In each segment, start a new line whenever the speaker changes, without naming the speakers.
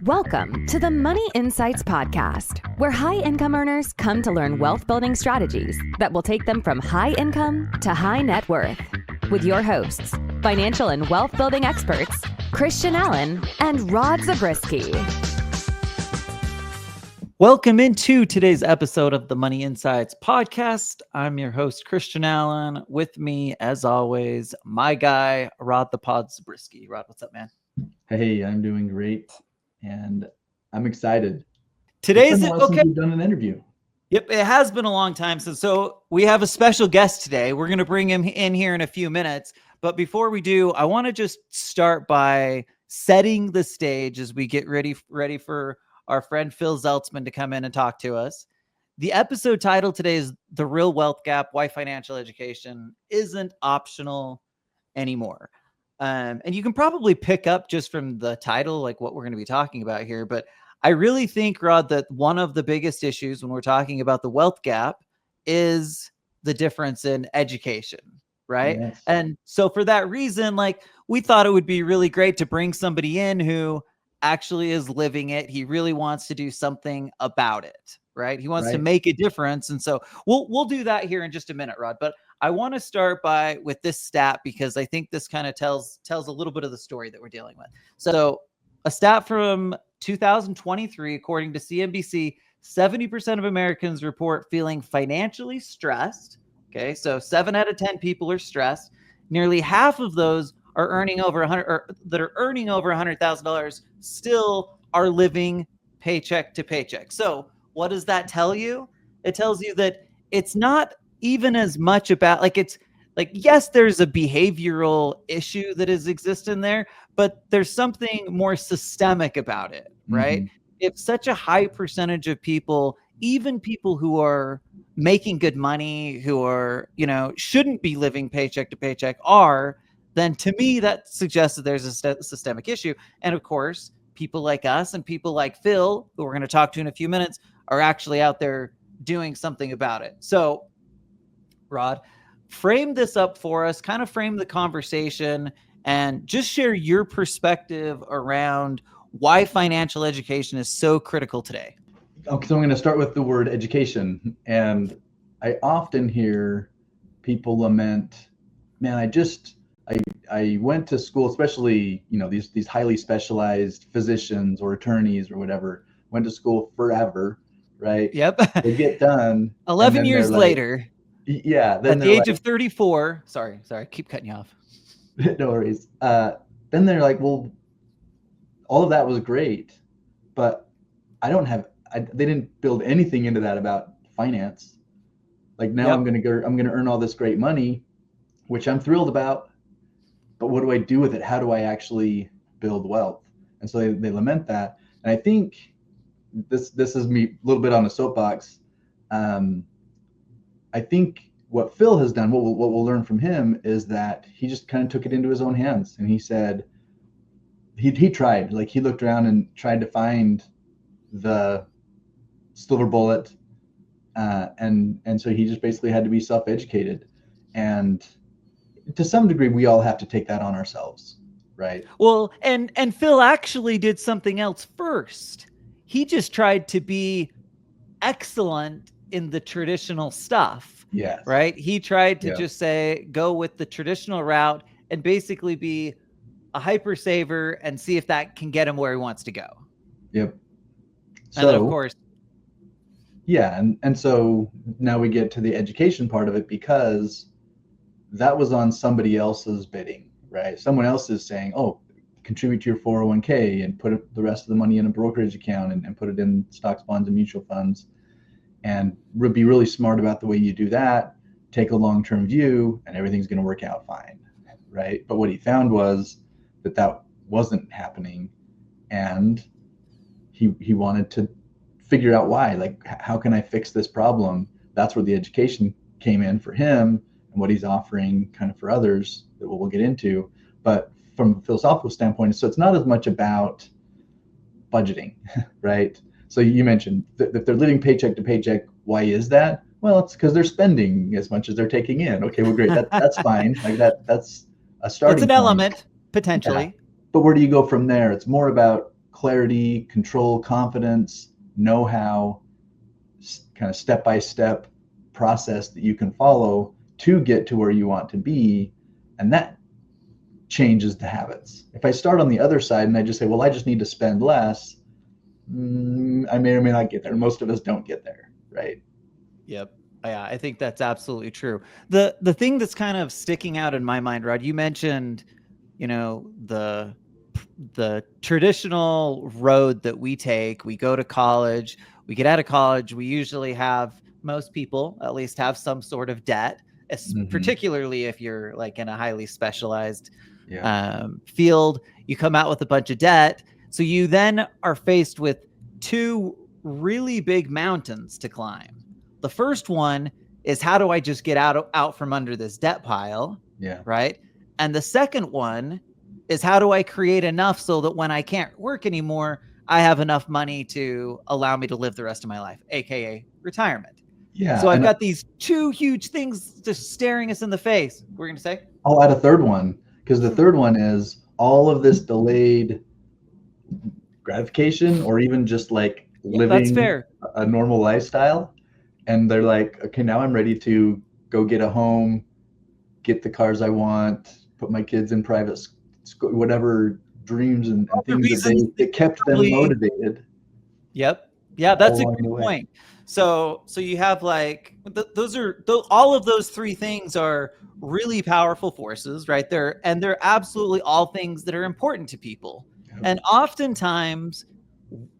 Welcome to the Money Insights Podcast, where high-income earners come to learn wealth-building strategies that will take them from high income to high net worth. With your hosts, financial and wealth-building experts, Christian Allen and Rod Zabriskie.
Welcome into today's episode of the Money Insights Podcast. I'm your host, Christian Allen. With me, as always, my guy, Rod the Pod Zabriskie. Rod, what's up, man?
Hey, I'm doing great, and I'm excited.
Today's
okay. We've done an interview.
Yep, it has been a long time. So we have a special guest today. We're going to bring him in here in a few minutes. But before we do, I want to just start by setting the stage as we get ready for our friend Phil Zeltzman to come in and talk to us. The episode title today is The Real Wealth Gap, Why Financial Education Isn't Optional Anymore. And you can probably pick up just from the title, like what we're going to be talking about here. But I really think, Rod, that one of the biggest issues when we're talking about the wealth gap is the difference in education, right?
Yes.
And so for that reason, like, we thought it would be really great to bring somebody in who actually is living it. He really wants to do something about it, right? He wants to make a difference. And so we'll do that here in just a minute, Rod. But I want to start with this stat, because I think this kind of tells a little bit of the story that we're dealing with. So a stat from 2023, according to CNBC, 70% of Americans report feeling financially stressed. Okay, so 7 out of 10 people are stressed. Nearly half of those are earning over $100,000 still are living paycheck to paycheck. So what does that tell you? It tells you that it's not even as much about yes, there's a behavioral issue that is existing there, but there's something more systemic about it, right? Mm-hmm. If such a high percentage of people, even people who are making good money, who are, shouldn't be living paycheck to paycheck are, then to me, that suggests that there's a systemic issue. And of course, people like us and people like Phil, who we're going to talk to in a few minutes, are actually out there doing something about it. So, Rod, frame this up for us, kind of frame the conversation, and just share your perspective around why financial education is so critical today.
Okay, so I'm going to start with the word education. And I often hear people lament, man, I went to school, especially, these highly specialized physicians or attorneys or whatever, went to school forever, right?
Yep.
They get done.
11 years later.
Yeah.
Then at the age of 34. Sorry, keep cutting you off.
No worries. Then they're like, well, all of that was great, but they didn't build anything into that about finance. Like now I'm going to earn all this great money, which I'm thrilled about. But what do I do with it? How do I actually build wealth? And so they lament that. And I think this is me a little bit on a soapbox. I think what Phil has done, what we'll learn from him, is that he just kind of took it into his own hands. And he said, he tried, like he looked around and tried to find the silver bullet. And so he just basically had to be self-educated. And to some degree, we all have to take that on ourselves, right?
Well, and Phil actually did something else first. He just tried to be excellent in the traditional stuff.
Yes.
Right? He tried to just go with the traditional route and basically be a hyper saver and see if that can get him where he wants to go.
Yep.
And then, of course.
Yeah. And so now we get to the education part of it, because that was on somebody else's bidding, right? Someone else is saying, oh, contribute to your 401k and put the rest of the money in a brokerage account and put it in stocks, bonds, and mutual funds, and be really smart about the way you do that, take a long-term view, and everything's going to work out fine, right? But what he found was that wasn't happening, and he wanted to figure out why. Like, how can I fix this problem? That's where the education came in for him, and what he's offering kind of for others that we'll get into. But from a philosophical standpoint, so it's not as much about budgeting, right? So you mentioned that if they're living paycheck to paycheck, why is that? Well, it's because they're spending as much as they're taking in. Okay, well, great. That's fine. Like that's a starting point.
It's an element, potentially.
Yeah. But where do you go from there? It's more about clarity, control, confidence, know-how, kind of step-by-step process that you can follow to get to where you want to be. And that changes the habits. If I start on the other side and I just say, well, I just need to spend less, I may or may not get there. Most of us don't get there, right?
Yep. Yeah, I think that's absolutely true. The thing that's kind of sticking out in my mind, Rod, you mentioned, the traditional road that we take. We go to college, we get out of college, we usually have, most people at least have some sort of debt, particularly if you're like in a highly specialized field. You come out with a bunch of debt. So you then are faced with two really big mountains to climb. The first one is, how do I just get out from under this debt pile?
Yeah.
Right. And the second one is, how do I create enough so that when I can't work anymore, I have enough money to allow me to live the rest of my life, AKA retirement.
Yeah.
So I've got these two huge things just staring us in the face. We're going to say,
I'll add a third one, because the third one is all of this delayed gratification, or even just like living a normal lifestyle. And they're like, okay, now I'm ready to go get a home, get the cars I want, put my kids in private school, whatever dreams and things that kept them motivated.
Yep. Yeah, that's a good point. So you have like, all of those three things are really powerful forces, right? They're absolutely all things that are important to people. Yep. And oftentimes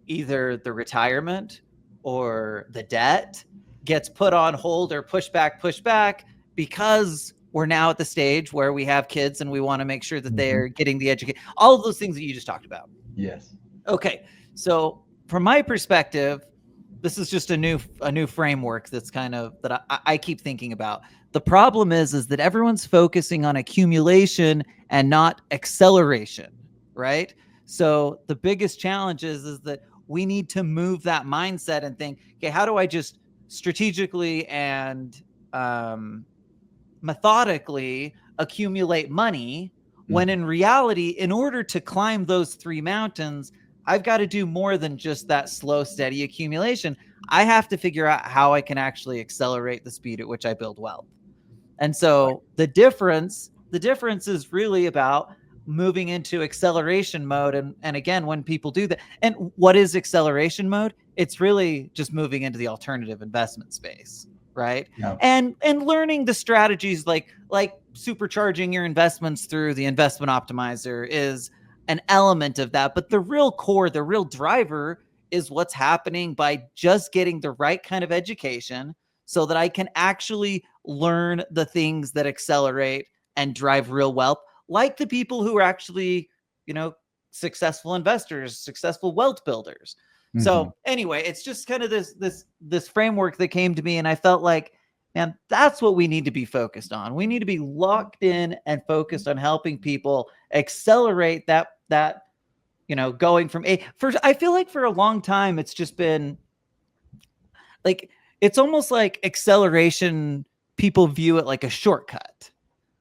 either the retirement or the debt gets put on hold or pushed back because we're now at the stage where we have kids and we want to make sure that they're getting the education, all of those things that you just talked about.
Yes.
Okay. So from my perspective, this is just a new framework that's kind of that I keep thinking about. The problem is that everyone's focusing on accumulation and not acceleration, right? So the biggest challenge is that we need to move that mindset and think, okay, how do I just strategically and methodically accumulate money, when in reality, in order to climb those three mountains, I've got to do more than just that slow, steady accumulation. I have to figure out how I can actually accelerate the speed at which I build wealth. And so the difference is really about moving into acceleration mode. And again, when people do that, and what is acceleration mode? It's really just moving into the alternative investment space, right?
Yeah.
And learning the strategies like supercharging your investments through the investment optimizer is an element of that. But the real core, the real driver is what's happening by just getting the right kind of education so that I can actually learn the things that accelerate and drive real wealth, like the people who are actually, successful investors, successful wealth builders. Mm-hmm. So anyway, it's just kind of this framework that came to me, and I felt like, man, that's what we need to be focused on. We need to be locked in and focused on helping people accelerate that going from I feel like for a long time, it's just been like, it's almost like acceleration. People view it like a shortcut.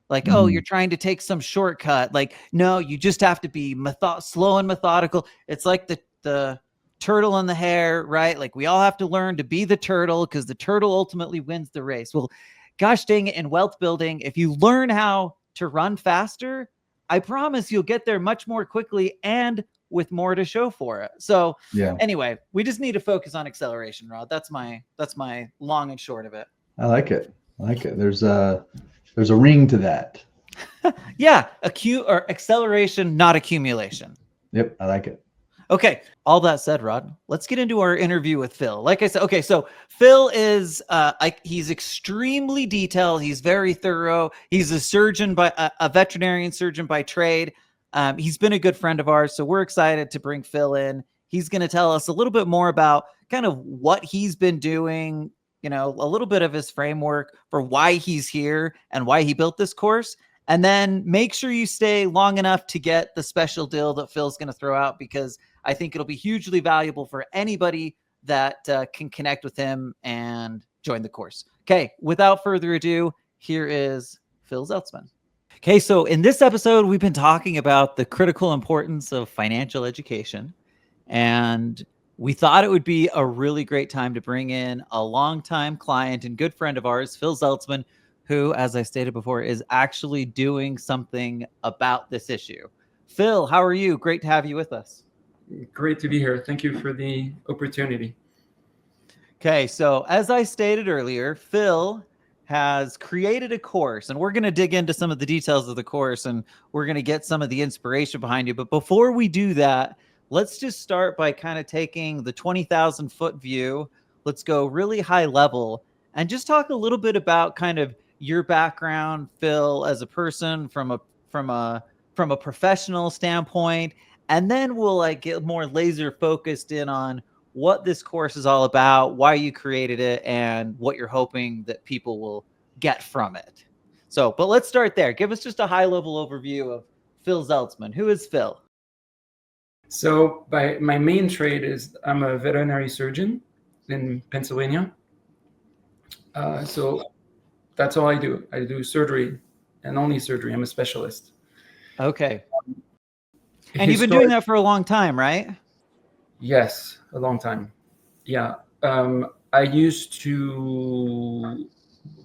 Like, oh, you're trying to take some shortcut. Like, no, you just have to be slow and methodical. It's like the turtle and the hare, right? Like, we all have to learn to be the turtle because the turtle ultimately wins the race. Well, gosh dang it, in wealth building, if you learn how to run faster, I promise you'll get there much more quickly and with more to show for it. So anyway, we just need to focus on acceleration, Rod. That's my long and short of it.
I like it. There's a ring to that.
Yeah. Acceleration, not accumulation.
Yep. I like it.
Okay. All that said, Rod, let's get into our interview with Phil. Like I said, okay, so Phil is, he's extremely detailed. He's very thorough. He's a veterinarian surgeon by trade. He's been a good friend of ours, so we're excited to bring Phil in. He's going to tell us a little bit more about kind of what he's been doing, a little bit of his framework for why he's here and why he built this course. And then make sure you stay long enough to get the special deal that Phil's going to throw out, because I think it'll be hugely valuable for anybody that can connect with him and join the course. Okay, without further ado, here is Phil Zeltzman. Okay, so in this episode, we've been talking about the critical importance of financial education. And we thought it would be a really great time to bring in a longtime client and good friend of ours, Phil Zeltzman, who, as I stated before, is actually doing something about this issue. Phil, how are you? Great to have you with us.
Great to be here. Thank you for the opportunity.
Okay, so as I stated earlier, Phil has created a course, and we're going to dig into some of the details of the course, and we're going to get some of the inspiration behind you. But before we do that, let's just start by kind of taking the 20,000 foot view. Let's go really high level and just talk a little bit about kind of your background, Phil, as a person from a professional standpoint, and then we'll like get more laser focused in on what this course is all about, why you created it, and what you're hoping that people will get from it. So, but let's start there. Give us just a high level overview of Phil Zeltzman. Who is Phil?
So my main trade is I'm a veterinary surgeon in Pennsylvania. So that's all I do. I do surgery and only surgery. I'm a specialist.
Okay. And you've been doing that for a long time, right?
Yes, a long time. Yeah. I used to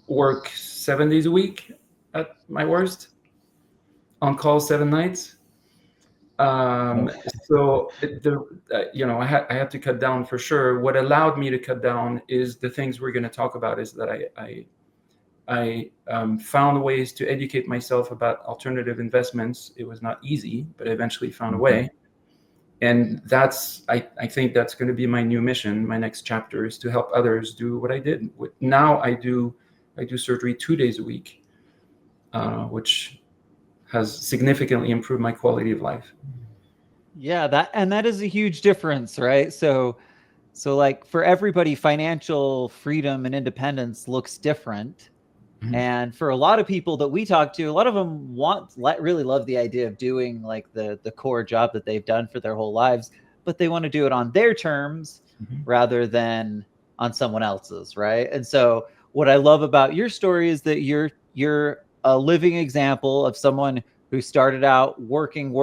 work 7 days a week at my worst, on call 7 nights. So I had to cut down for sure. What allowed me to cut down is the things we're going to talk about. Is that I found ways to educate myself about alternative investments. It was not easy, but I eventually found a way. And I think that's going to be my new mission. My next chapter is to help others do what I did. Now I do surgery 2 days a week, which has significantly improved my quality of life.
Yeah, that is a huge difference, right? So like for everybody, financial freedom and independence looks different. Mm-hmm. And for a lot of people that we talk to, a lot of them really love the idea of doing like the core job that they've done for their whole lives, but they want to do it on their terms rather than on someone else's, right? And so what I love about your story is that you're a living example of someone who started out working,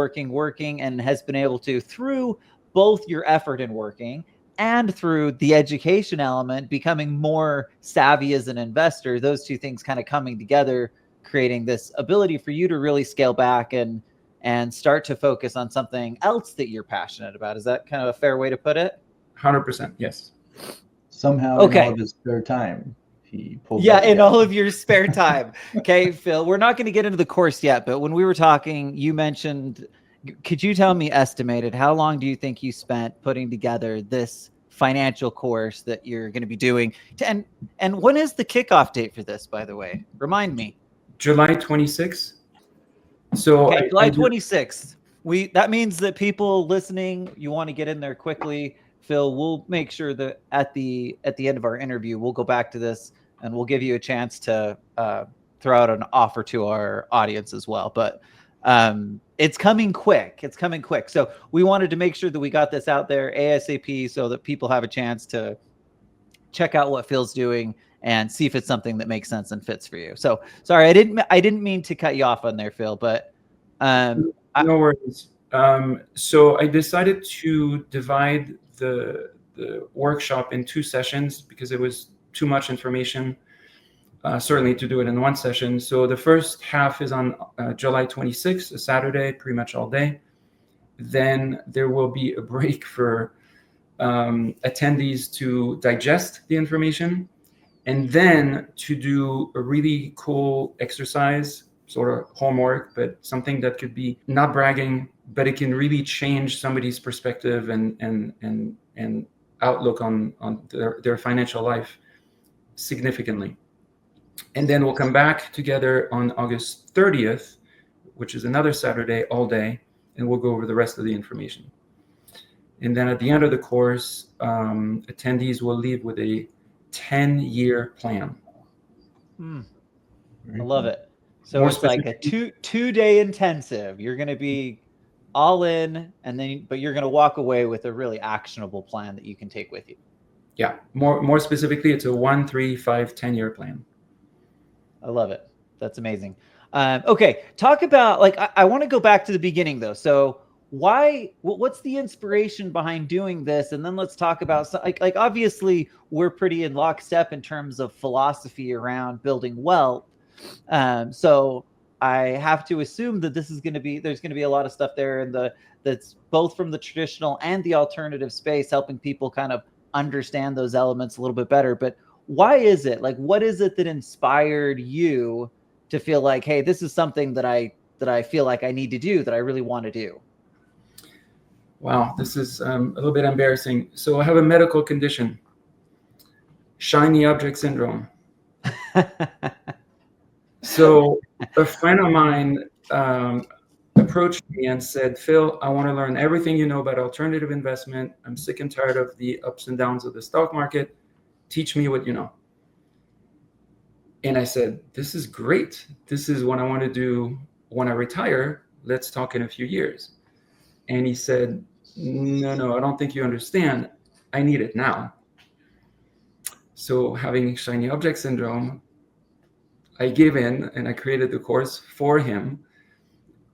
and has been able to, through both your effort in working and through the education element, becoming more savvy as an investor, those two things kind of coming together, creating this ability for you to really scale back and start to focus on something else that you're passionate about. Is that kind of a fair way to put it?
100%, yes.
Somehow in all of his spare time, he pulled that
in
together.
all of your spare time. Okay, Phil, we're not going to get into the course yet, but when we were talking, you mentioned, could you tell me estimated, how long do you think you spent putting together this financial course that you're going to be doing? And when is the kickoff date for this, by the way? Remind me.
July 26th. So
okay, July 26th. That means that people listening, you want to get in there quickly. Phil, we'll make sure that at the end of our interview, we'll go back to this and we'll give you a chance to throw out an offer to our audience as well. But it's coming quick. So we wanted to make sure that we got this out there ASAP so that people have a chance to check out what Phil's doing and see if it's something that makes sense and fits for you. So sorry, I didn't mean to cut you off on there, Phil, but
no worries. So I decided to divide the workshop in 2 sessions because it was too much information, certainly to do it in one session. So the first half is on July 26th, a Saturday, pretty much all day. Then there will be a break for attendees to digest the information, and then to do a really cool exercise, sort of homework, but something that could be not bragging, but it can really change somebody's perspective and outlook on their financial life significantly. And then we'll come back together on August 30th, which is another Saturday all day, and we'll go over the rest of the information. And then at the end of the course, attendees will leave with a 10-year plan.
I love it. So it's like a two-day intensive. You're going to be all in, but you're going to walk away with a really actionable plan that you can take with you.
Yeah. More specifically, it's a 1, 3, 5, 10-year plan.
I love it. That's amazing. Okay. Talk about, like, I want to go back to the beginning though. So what's the inspiration behind doing this? And then let's talk about like obviously we're pretty in lockstep in terms of philosophy around building wealth. So I have to assume that there's going to be a lot of stuff there that's both from the traditional and the alternative space, helping people kind of understand those elements a little bit better. But why is it, like, what is it that inspired you to feel like, hey, this is something that I feel like I need to do, that I really want to do?
Wow, this is a little bit embarrassing. So I have a medical condition, shiny object syndrome. So a friend of mine approached me and said, Phil, I want to learn everything you know about alternative investment. I'm sick and tired of the ups and downs of the stock market. Teach me what you know. And I said, this is great. This is what I want to do when I retire. Let's talk in a few years. And he said, no, I don't think you understand. I need it now. So having shiny object syndrome, I gave in and I created the course for him,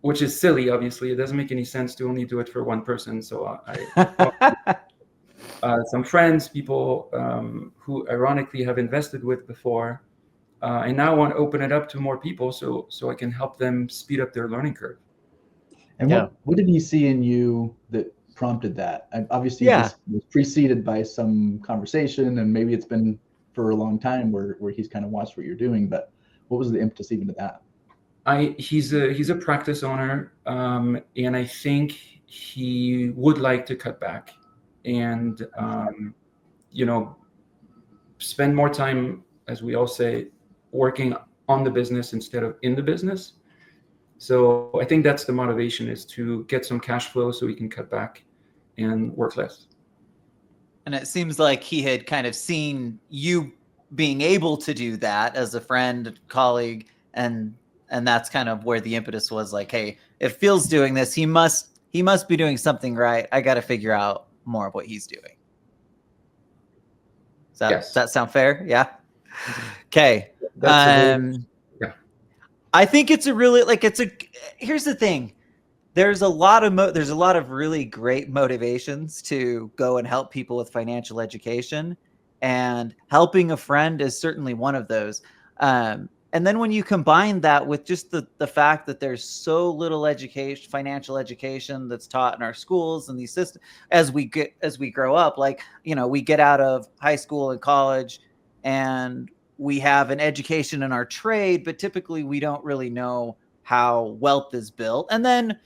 which is silly, obviously. It doesn't make any sense to only do it for one person. So I some friends, people who ironically have invested with before, and now I want to open it up to more people so I can help them speed up their learning curve.
And what did he see in you that prompted that? And obviously, this was preceded by some conversation, and maybe it's been for a long time where he's kind of watched what you're doing. But what was the impetus even to that?
He's a practice owner, and I think he would like to cut back and spend more time, as we all say, working on the business instead of in the business. So I think that's the motivation, is to get some cash flow so we can cut back and work less.
And it seems like he had kind of seen you being able to do that as a friend, colleague, and that's kind of where the impetus was, like, hey, if Phil's doing this, he must be doing something right. I got to figure out more of what he's doing. Does that sound fair? Yeah. Okay. I think it's a really, like, here's the thing. There's a lot of really great motivations to go and help people with financial education, and helping a friend is certainly one of those. And then when you combine that with just the fact that there's so little financial education that's taught in our schools and these systems as we grow up, like, we get out of high school and college and we have an education in our trade, but typically we don't really know how wealth is built. And then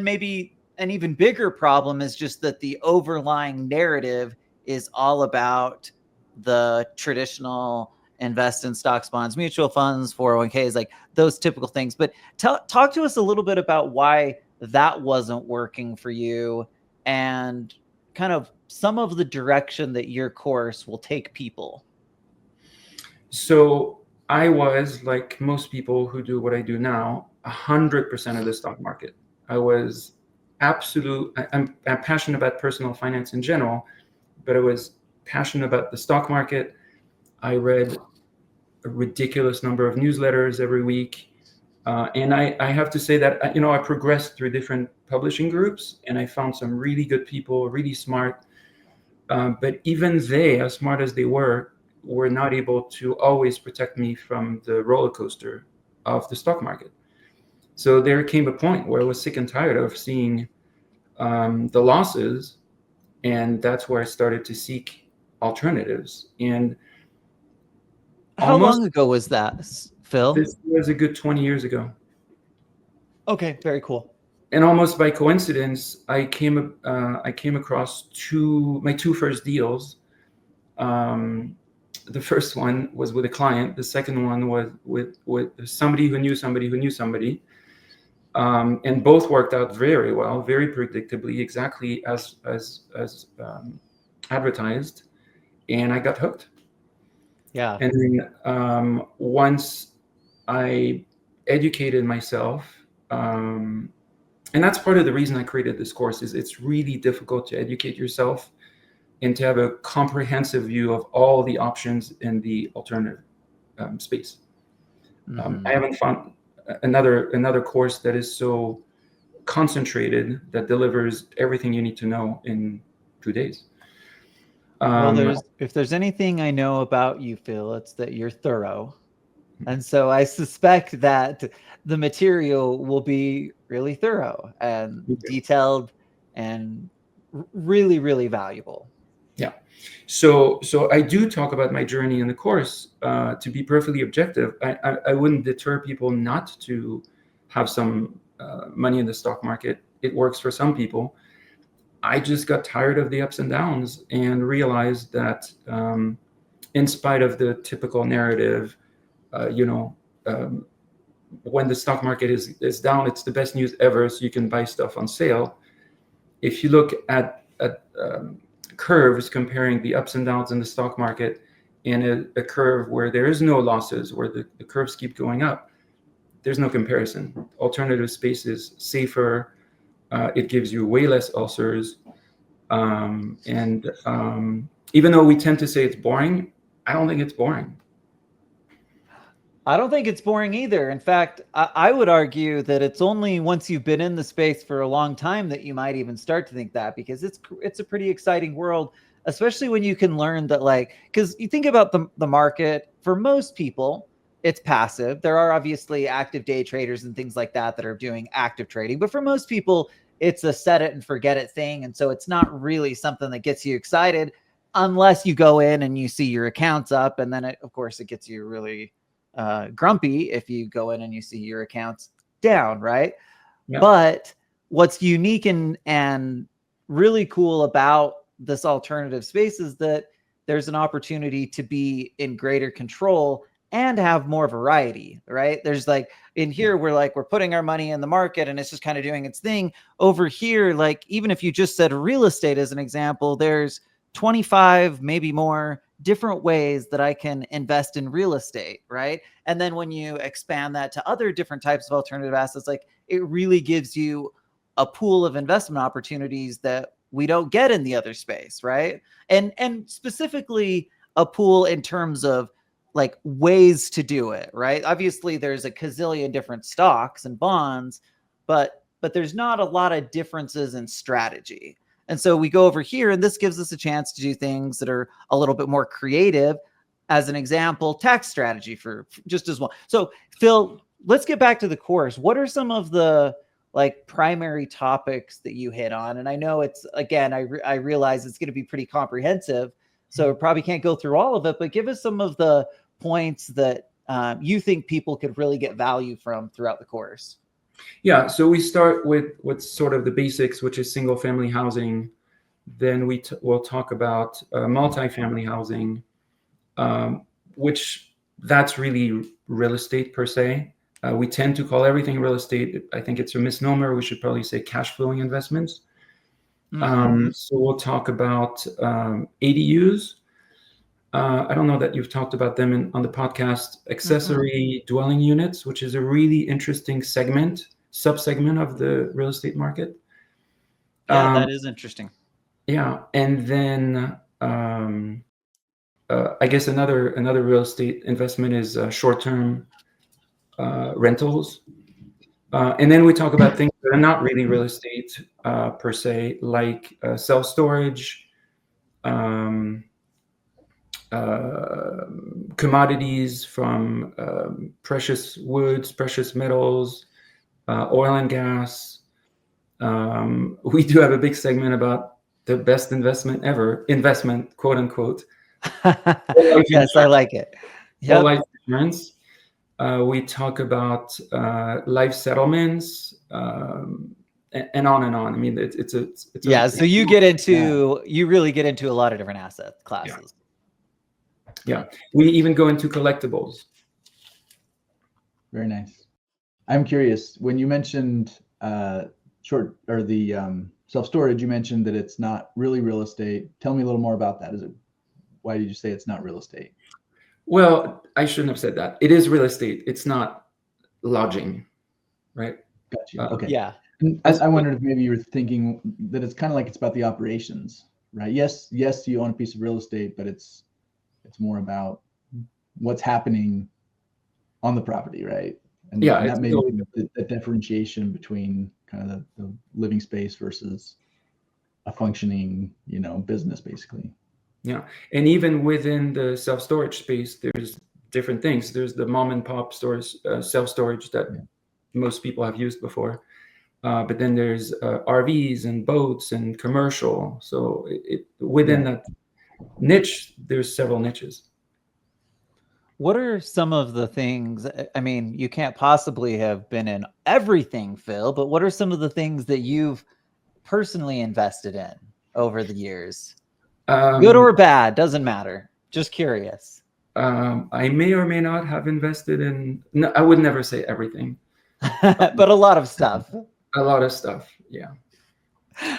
maybe an even bigger problem is just that the overlying narrative is all about the traditional invest in stocks, bonds, mutual funds, 401ks, like those typical things. But talk to us a little bit about why that wasn't working for you, and kind of some of the direction that your course will take people.
So I was, like most people who do what I do now, 100% of the stock market. I was I'm passionate about personal finance in general, but I was passionate about the stock market. I read a ridiculous number of newsletters every week. And I have to say that, I progressed through different publishing groups, and I found some really good people, really smart. But even they, as smart as they were not able to always protect me from the roller coaster of the stock market. So there came a point where I was sick and tired of seeing the losses, and that's where I started to seek alternatives. And
how long ago was that, Phil?
This was a good 20 years ago.
Okay, very cool.
And almost by coincidence, I came across my two first deals. The first one was with a client. The second one was with somebody who knew somebody who knew somebody. And both worked out very well, very predictably, exactly as advertised. And I got hooked.
Yeah.
And then once I educated myself, and that's part of the reason I created this course, is it's really difficult to educate yourself and to have a comprehensive view of all the options in the alternative space. I haven't found another course that is so concentrated that delivers everything you need to know in 2 days.
Well, if there's anything I know about you, Phil, it's that you're thorough. And so I suspect that the material will be really thorough and detailed and really, really valuable.
Yeah. So I do talk about my journey in the course. To be perfectly objective, I wouldn't deter people not to have some money in the stock market. It works for some people. I just got tired of the ups and downs and realized that in spite of the typical narrative, when the stock market is down, it's the best news ever, so you can buy stuff on sale. If you look at curves comparing the ups and downs in the stock market and a curve where there is no losses, where the curves keep going up, there's no comparison. Alternative space is safer. It gives you way less ulcers. And even though we tend to say it's boring, I don't think it's boring.
I don't think it's boring either. In fact, I would argue that it's only once you've been in the space for a long time that you might even start to think that, because it's a pretty exciting world, especially when you can learn that, like, because you think about the market, for most people, it's passive. There are obviously active day traders and things like that that are doing active trading, but for most people, it's a set it and forget it thing. And so it's not really something that gets you excited unless you go in and you see your accounts up. And then of course it gets you really grumpy if you go in and you see your accounts down, right? Yeah. But what's unique and really cool about this alternative space is that there's an opportunity to be in greater control and have more variety, right? There's like in here, we're putting our money in the market and it's just kind of doing its thing. Over here, like even if you just said real estate as an example, there's 25, maybe more different ways that I can invest in real estate, right? And then when you expand that to other different types of alternative assets, like it really gives you a pool of investment opportunities that we don't get in the other space, right? And specifically a pool in terms of like ways to do it, right? Obviously there's a gazillion different stocks and bonds, but there's not a lot of differences in strategy. And so we go over here and this gives us a chance to do things that are a little bit more creative. As an example, tax strategy for just as well. So Phil, let's get back to the course. What are some of the like primary topics that you hit on? And I know it's, again, I realize it's going to be pretty comprehensive, so probably can't go through all of it, but give us some of the points that you think people could really get value from throughout the course.
Yeah, so we start with what's sort of the basics, which is single family housing. Then we'll talk about multifamily housing, which that's really real estate per se. We tend to call everything real estate. I think it's a misnomer. We should probably say cash flowing investments. Mm-hmm. So we'll talk about ADUs. I don't know that you've talked about them on the podcast. Accessory dwelling units, which is a really interesting subsegment of the real estate market.
Yeah, that is interesting.
Yeah, and then I guess another real estate investment is short-term rentals. And then we talk about things that are not really real estate per se, like self-storage, commodities from precious woods, precious metals, oil and gas. We do have a big segment about the best investment, quote unquote.
Yes, I like it.
Yep. Life insurance. We talk about life settlements, and on and on. I mean, it's
so you get into you really get into a lot of different asset classes.
Yeah, we even go into collectibles.
Very nice. I'm curious, when you mentioned self-storage, you mentioned that it's not really real estate. Tell me a little more about that. Why did you say it's not real estate?
Well, I shouldn't have said that. It is real estate. It's not lodging, right?
Gotcha. Okay.
Yeah.
And I wondered if maybe you were thinking that it's kind of like it's about the operations, right? Yes, you own a piece of real estate, but it's more about what's happening on the property, right? And that may be the differentiation between kind of the living space versus a functioning, business basically.
Yeah. And even within the self-storage space, there's different things. There's the mom and pop stores, self-storage that most people have used before. But then there's RVs and boats and commercial. So within that niche, there's several niches.
What are some of the things, I mean, you can't possibly have been in everything, Phil, but what are some of the things that you've personally invested in over the years? Good or bad, doesn't matter. Just curious.
I may or may not have invested in, no, I would never say everything.
But a lot of stuff.
A lot of stuff, yeah.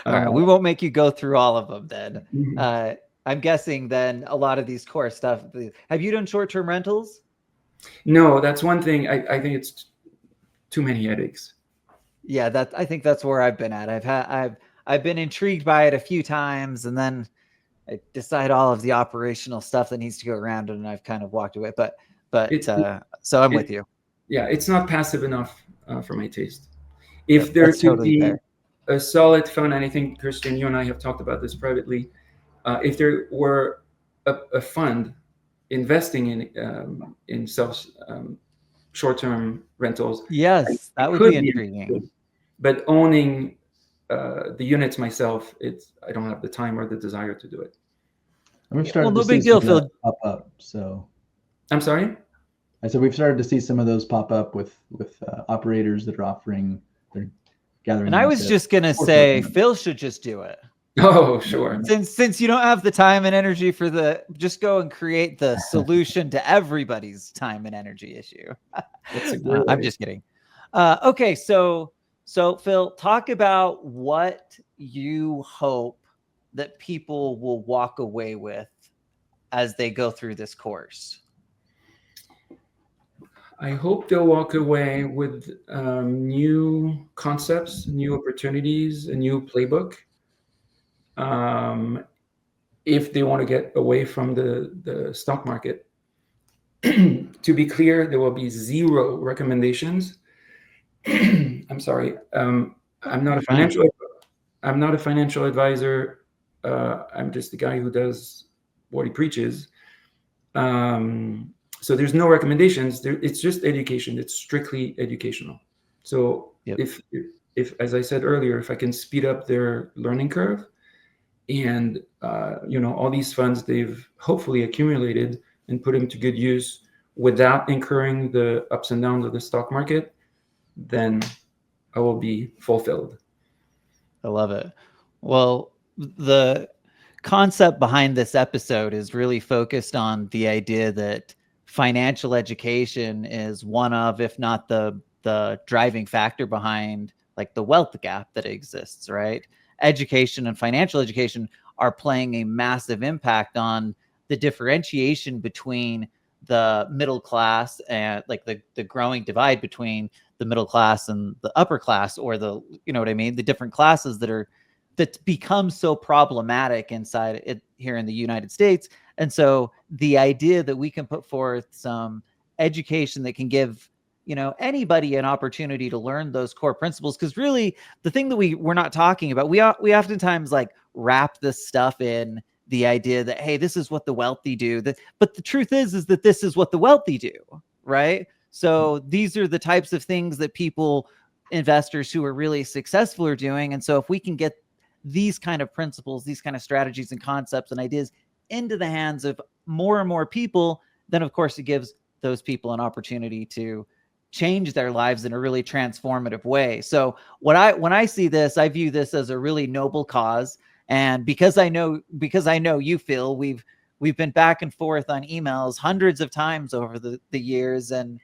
All right, we won't make you go through all of them then.
Mm-hmm.
I'm guessing then a lot of these core stuff. Have you done short-term rentals?
No, that's one thing. I think it's too many headaches.
Yeah, I think that's where I've been at. I've been intrigued by it a few times, and then I decide all of the operational stuff that needs to go around it, and I've kind of walked away. But so I'm with you.
Yeah, it's not passive enough for my taste. If there could
totally
be
fair.
A solid fund, and I think Christian, you and I have talked about this privately. If there were a fund investing in short-term rentals,
yes, that would be intriguing.
But owning the units myself, I don't have the time or the desire to do it.
We've started
no
to
big
see
deal,
some
Phil.
of that pop up. So
I'm sorry?
I said we've started to see some of those pop up with operators that are offering, they're gathering.
And I was just gonna say Phil should just do it.
Oh, sure.
Since you don't have the time and energy for just go and create the solution to everybody's time and energy issue. I'm just kidding. Okay, so Phil, talk about what you hope that people will walk away with as they go through this course.
I hope they'll walk away with new concepts, new opportunities, a new playbook. If they want to get away from the stock market. To be clear, there will be 0 recommendations. I'm sorry. I'm not a financial advisor. I'm just the guy who does what he preaches. So there's no recommendations. It's just education. It's strictly educational. So if, as I said earlier, if I can speed up their learning curve, and all these funds they've hopefully accumulated and put them to good use without incurring the ups and downs of the stock market, then I will be fulfilled.
I love it. Well, the concept behind this episode is really focused on the idea that financial education is one of, if not the driving factor behind like the wealth gap that exists, right? Education and financial education are playing a massive impact on the differentiation between the middle class and like the growing divide between the middle class and the upper class, or the different classes that become so problematic inside it here in the United States. And so the idea that we can put forth some education that can give anybody an opportunity to learn those core principles, because really the thing that we're not talking about, we oftentimes like wrap this stuff in the idea that, hey, this is what the wealthy do, but the truth is that this is what the wealthy do, right? So these are the types of things that investors who are really successful are doing. And so if we can get these kind of principles, these kind of strategies and concepts and ideas into the hands of more and more people, then of course it gives those people an opportunity to change their lives in a really transformative way. So when I see this, I view this as a really noble cause. And because I know you, Phil, we've been back and forth on emails hundreds of times over the years. And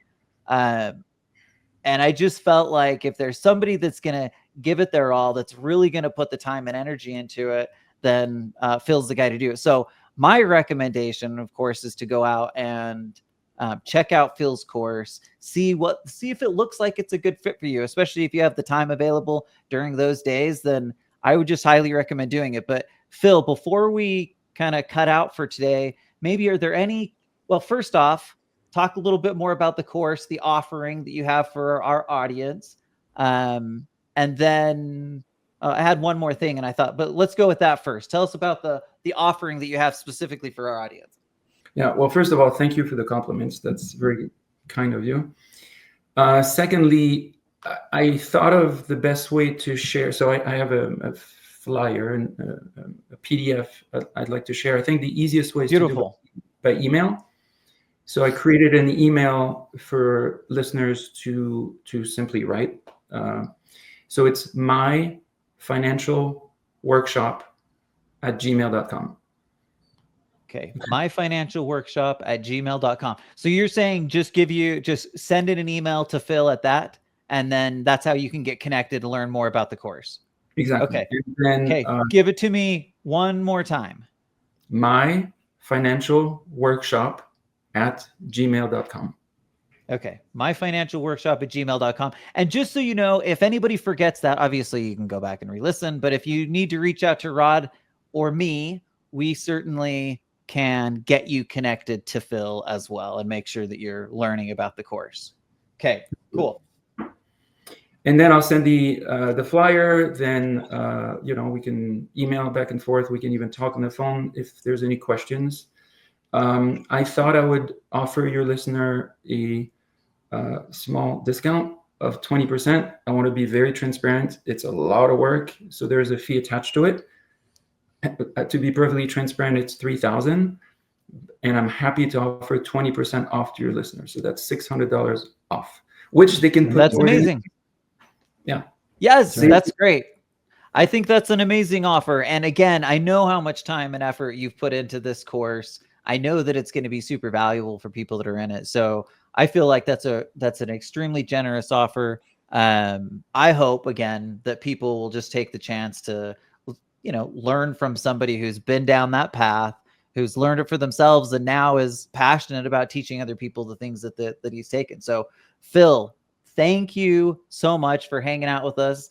I just felt like if there's somebody that's going to give it their all, that's really going to put the time and energy into it, then Phil's the guy to do it. So my recommendation, of course, is to go out and check out Phil's course, see if it looks like it's a good fit for you, especially if you have the time available during those days, then I would just highly recommend doing it. But Phil, before we kind of cut out for today, maybe are there first off, talk a little bit more about the course, the offering that you have for our audience. And And then I had one more thing, and I thought, but let's go with that first. Tell us about the offering that you have specifically for our audience.
Yeah. Well, first of all, thank you for the compliments. That's very kind of you. Secondly, I thought of the best way to share. So I have a flyer and a PDF I'd like to share. I think the easiest way is to do it by email. So I created an email for listeners to simply write. So it's myfinancialworkshop@gmail.com.
Okay. myfinancialworkshop@gmail.com. So you're saying just send in an email to Phil at that, and then that's how you can get connected to learn more about the course.
Exactly.
Okay.
Then,
okay. Give it to me one more time.
myfinancialworkshop@gmail.com.
Okay. myfinancialworkshop@gmail.com. And just so you know, if anybody forgets that, obviously you can go back and re-listen, but if you need to reach out to Rod or me, we certainly can get you connected to Phil as well and make sure that you're learning about the course. Okay, cool.
And then I'll send the flyer. Then we can email back and forth. We can even talk on the phone if there's any questions. I thought I would offer your listener a small discount of 20%. I want to be very transparent. It's a lot of work, so there's a fee attached to it. To be perfectly transparent, it's $3,000, and I'm happy to offer 20% off to your listeners. So that's $600 off, which they can put.
That's amazing.
Yeah.
Yes, that's great. I think that's an amazing offer. And again, I know how much time and effort you've put into this course. I know that it's going to be super valuable for people that are in it. So I feel like that's an extremely generous offer. I hope again that people will just take the chance to, learn from somebody who's been down that path, who's learned it for themselves, and now is passionate about teaching other people the things that he's taken. So Phil, thank you so much for hanging out with us.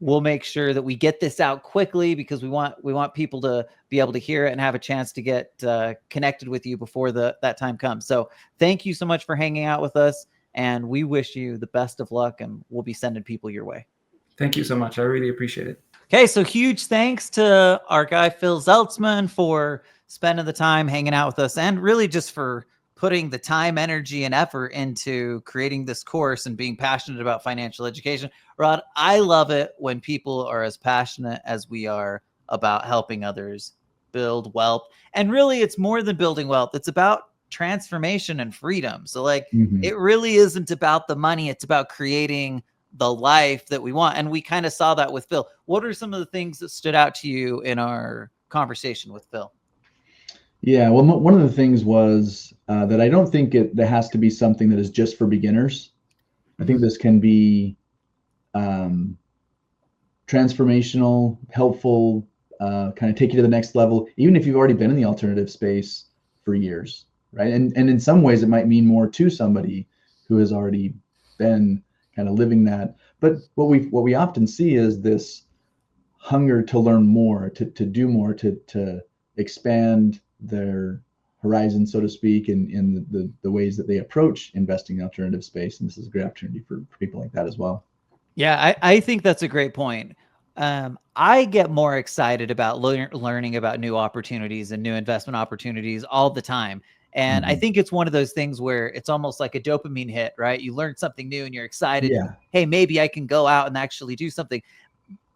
We'll make sure that we get this out quickly because we want people to be able to hear it and have a chance to get connected with you before that time comes. So thank you so much for hanging out with us, and we wish you the best of luck, and we'll be sending people your way.
Thank you so much. I really appreciate it.
Okay, so huge thanks to our guy Phil Zeltzman for spending the time hanging out with us, and really just for putting the time, energy, and effort into creating this course and being passionate about financial education. Rod, I love it when people are as passionate as we are about helping others build wealth. And really, it's more than building wealth. It's about transformation and freedom. So it really isn't about the money. It's about creating the life that we want. And we kind of saw that with Phil. What are some of the things that stood out to you in our conversation with Phil?
Yeah, well, one of the things was that I don't think there has to be something that is just for beginners. I think this can be transformational, helpful, kind of take you to the next level, even if you've already been in the alternative space for years, right? And in some ways, it might mean more to somebody who has already been kind of living that. But what we often see is this hunger to learn more, to do more, to expand their horizon, so to speak, in the ways that they approach investing in the alternative space. And this is a great opportunity for people like that as well.
Yeah, I think that's a great point. I get more excited about learning about new opportunities and new investment opportunities all the time. And I think it's one of those things where it's almost like a dopamine hit, right? You learn something new and you're excited.
Yeah.
Hey, maybe I can go out and actually do something.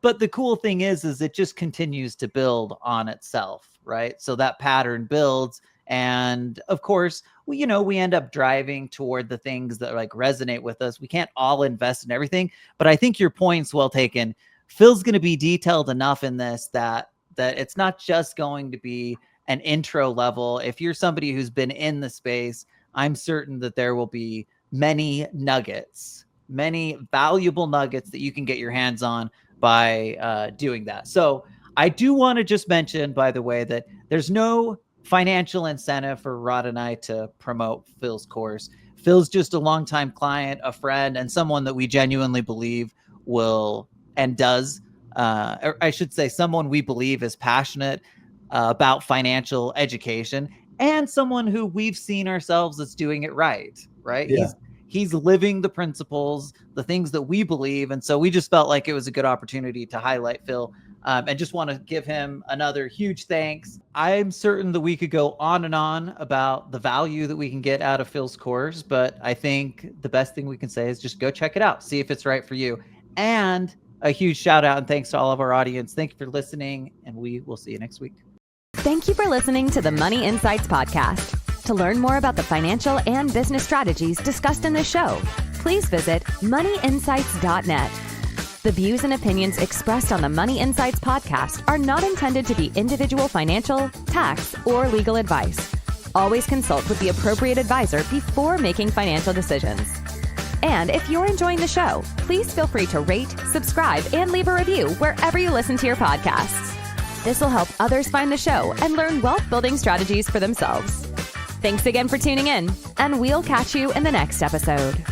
But the cool thing is it just continues to build on itself, right? So that pattern builds. And of course, we end up driving toward the things that resonate with us. We can't all invest in everything, but I think your point's well taken. Phil's going to be detailed enough in this that it's not just going to be an intro level. If you're somebody who's been in the space, I'm certain that there will be many nuggets, many valuable nuggets that you can get your hands on by doing that. So I do want to just mention, by the way, that there's no financial incentive for Rod and I to promote Phil's course. Phil's just a longtime client, a friend, and someone that we genuinely believe will and does, or I should say someone we believe is passionate about financial education, and someone who we've seen ourselves as doing it right?
Yeah.
he's living the principles, the things that we believe. And so we just felt like it was a good opportunity to highlight Phil. And just want to give him another huge thanks. I'm certain that we could go on and on about the value that we can get out of Phil's course, but I think the best thing we can say is just go check it out, see if it's right for you. And a huge shout out and thanks to all of our audience. Thank you for listening, and we will see you next week.
Thank you for listening to the Money Insights podcast. To learn more about the financial and business strategies discussed in this show, please visit moneyinsights.net. The views and opinions expressed on the Money Insights podcast are not intended to be individual financial, tax, or legal advice. Always consult with the appropriate advisor before making financial decisions. And if you're enjoying the show, please feel free to rate, subscribe, and leave a review wherever you listen to your podcasts. This will help others find the show and learn wealth building strategies for themselves. Thanks again for tuning in, and we'll catch you in the next episode.